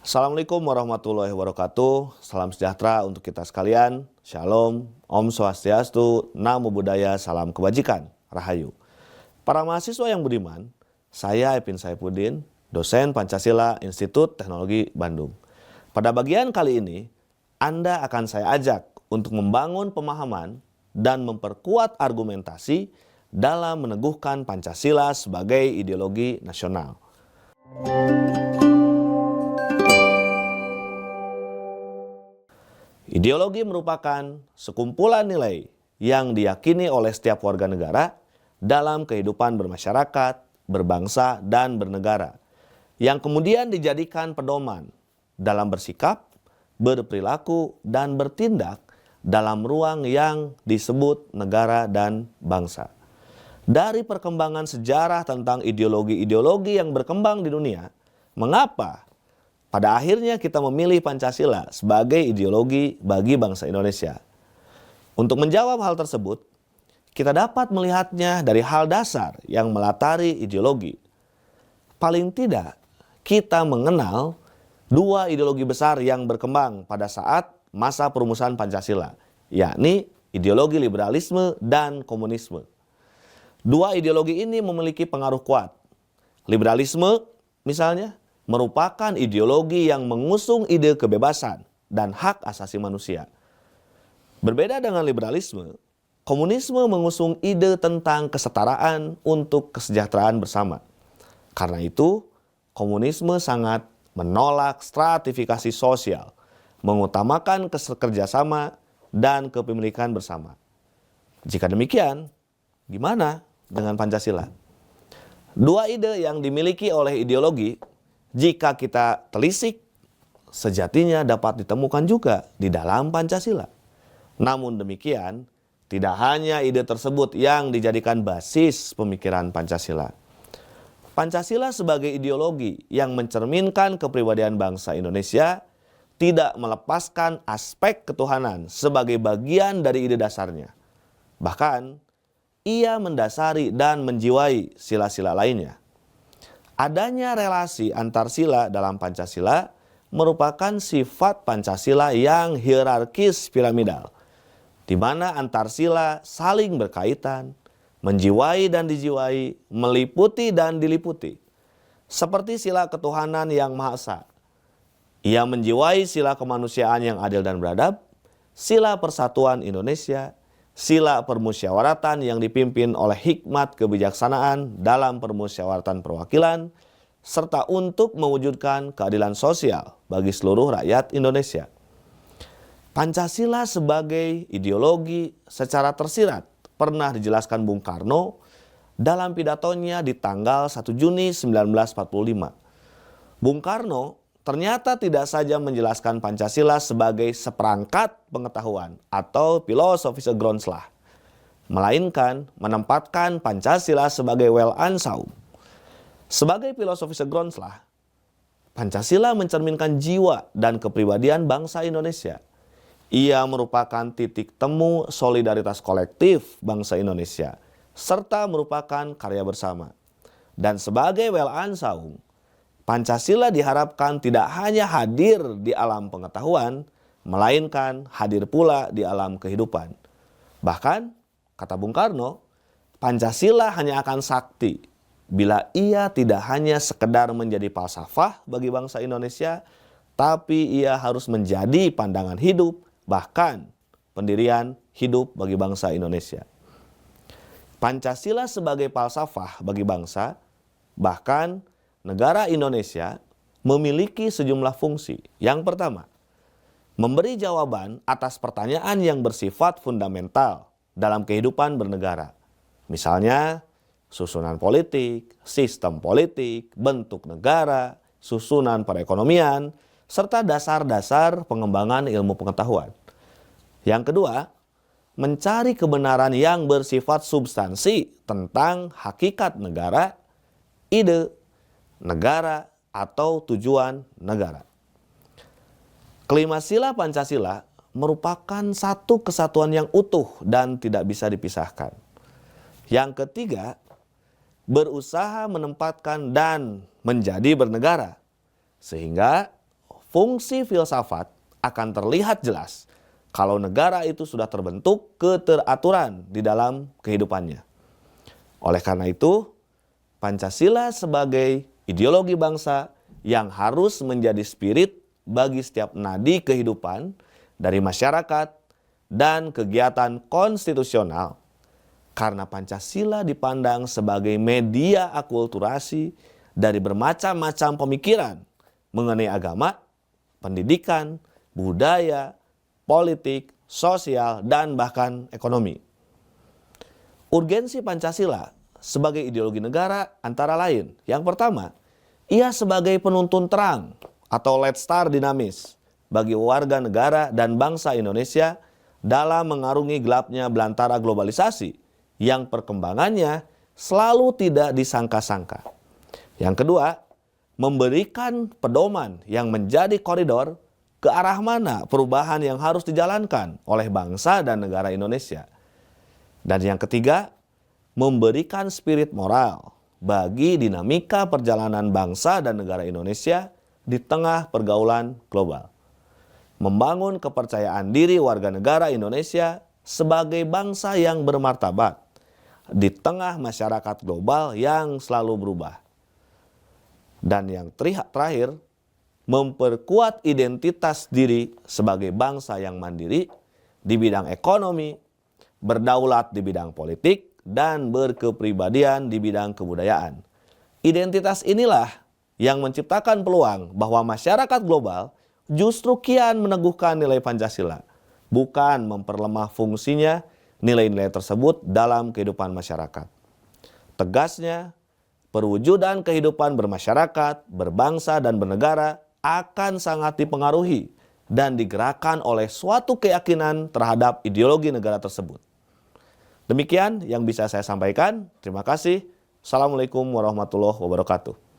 Assalamualaikum warahmatullahi wabarakatuh. Salam sejahtera untuk kita sekalian. Shalom, Om Swastiastu, Namo Buddhaya, salam kebajikan, Rahayu. Para mahasiswa yang budiman, saya Epin Saifuddin, dosen Pancasila Institut Teknologi Bandung. Pada bagian kali ini, Anda akan saya ajak untuk membangun pemahaman dan memperkuat argumentasi dalam meneguhkan Pancasila sebagai ideologi nasional. Ideologi merupakan sekumpulan nilai yang diyakini oleh setiap warga negara dalam kehidupan bermasyarakat, berbangsa, dan bernegara, yang kemudian dijadikan pedoman dalam bersikap, berperilaku, dan bertindak dalam ruang yang disebut negara dan bangsa. Dari perkembangan sejarah tentang ideologi-ideologi yang berkembang di dunia, mengapa pada akhirnya kita memilih Pancasila sebagai ideologi bagi bangsa Indonesia? Untuk menjawab hal tersebut, kita dapat melihatnya dari hal dasar yang melatari ideologi. Paling tidak, kita mengenal dua ideologi besar yang berkembang pada saat masa perumusan Pancasila, yakni ideologi liberalisme dan komunisme. Dua ideologi ini memiliki pengaruh kuat. Liberalisme, misalnya, merupakan ideologi yang mengusung ide kebebasan dan hak asasi manusia. Berbeda dengan liberalisme, komunisme mengusung ide tentang kesetaraan untuk kesejahteraan bersama. Karena itu, komunisme sangat menolak stratifikasi sosial, mengutamakan kerjasama dan kepemilikan bersama. Jika demikian, gimana dengan Pancasila? Dua ide yang dimiliki oleh ideologi, jika kita telisik, sejatinya dapat ditemukan juga di dalam Pancasila. Namun demikian, tidak hanya ide tersebut yang dijadikan basis pemikiran Pancasila. Pancasila sebagai ideologi yang mencerminkan kepribadian bangsa Indonesia tidak melepaskan aspek ketuhanan sebagai bagian dari ide dasarnya. Bahkan, ia mendasari dan menjiwai sila-sila lainnya. Adanya relasi antar sila dalam Pancasila merupakan sifat Pancasila yang hierarkis piramidal, di mana antar sila saling berkaitan, menjiwai dan dijiwai, meliputi dan diliputi. Seperti sila ketuhanan yang Maha Esa. Ia menjiwai sila kemanusiaan yang adil dan beradab, sila persatuan Indonesia, sila permusyawaratan yang dipimpin oleh hikmat kebijaksanaan dalam permusyawaratan perwakilan, serta untuk mewujudkan keadilan sosial bagi seluruh rakyat Indonesia. Pancasila sebagai ideologi secara tersirat pernah dijelaskan Bung Karno dalam pidatonya di tanggal 1 Juni 1945. Bung Karno ternyata tidak saja menjelaskan Pancasila sebagai seperangkat pengetahuan atau philosophische Grundslag, melainkan menempatkan Pancasila sebagai Weltanschauung. Sebagai philosophische Grundslag, Pancasila mencerminkan jiwa dan kepribadian bangsa Indonesia. Ia merupakan titik temu solidaritas kolektif bangsa Indonesia, serta merupakan karya bersama. Dan sebagai Weltanschauung, Pancasila diharapkan tidak hanya hadir di alam pengetahuan, melainkan hadir pula di alam kehidupan. Bahkan, kata Bung Karno, Pancasila hanya akan sakti bila ia tidak hanya sekedar menjadi falsafah bagi bangsa Indonesia, tapi ia harus menjadi pandangan hidup, bahkan pendirian hidup bagi bangsa Indonesia. Pancasila sebagai falsafah bagi bangsa, bahkan negara Indonesia memiliki sejumlah fungsi. Yang pertama, memberi jawaban atas pertanyaan yang bersifat fundamental dalam kehidupan bernegara. Misalnya, susunan politik, sistem politik, bentuk negara, susunan perekonomian, serta dasar-dasar pengembangan ilmu pengetahuan. Yang kedua, mencari kebenaran yang bersifat substansi tentang hakikat negara, ide negara, atau tujuan negara. Kelima sila Pancasila merupakan satu kesatuan yang utuh dan tidak bisa dipisahkan. Yang ketiga, berusaha menempatkan dan menjadi bernegara. Sehingga fungsi filsafat akan terlihat jelas kalau negara itu sudah terbentuk keteraturan di dalam kehidupannya. Oleh karena itu, Pancasila sebagai ideologi bangsa yang harus menjadi spirit bagi setiap nadi kehidupan dari masyarakat dan kegiatan konstitusional, karena Pancasila dipandang sebagai media akulturasi dari bermacam-macam pemikiran mengenai agama, pendidikan, budaya, politik, sosial, dan bahkan ekonomi. Urgensi Pancasila sebagai ideologi negara antara lain, yang pertama, ia sebagai penuntun terang atau lead star dinamis bagi warga negara dan bangsa Indonesia dalam mengarungi gelapnya belantara globalisasi yang perkembangannya selalu tidak disangka-sangka. Yang kedua, memberikan pedoman yang menjadi koridor ke arah mana perubahan yang harus dijalankan oleh bangsa dan negara Indonesia. Dan yang ketiga, memberikan spirit moral bagi dinamika perjalanan bangsa dan negara Indonesia di tengah pergaulan global. Membangun kepercayaan diri warga negara Indonesia sebagai bangsa yang bermartabat di tengah masyarakat global yang selalu berubah. Dan yang terakhir, memperkuat identitas diri sebagai bangsa yang mandiri di bidang ekonomi, berdaulat di bidang politik, dan berkepribadian di bidang kebudayaan. Identitas inilah yang menciptakan peluang bahwa masyarakat global justru kian meneguhkan nilai Pancasila, bukan memperlemah fungsinya nilai-nilai tersebut dalam kehidupan masyarakat. Tegasnya, perwujudan kehidupan bermasyarakat, berbangsa, dan bernegara akan sangat dipengaruhi dan digerakkan oleh suatu keyakinan terhadap ideologi negara tersebut. Demikian yang bisa saya sampaikan. Terima kasih. Assalamualaikum warahmatullahi wabarakatuh.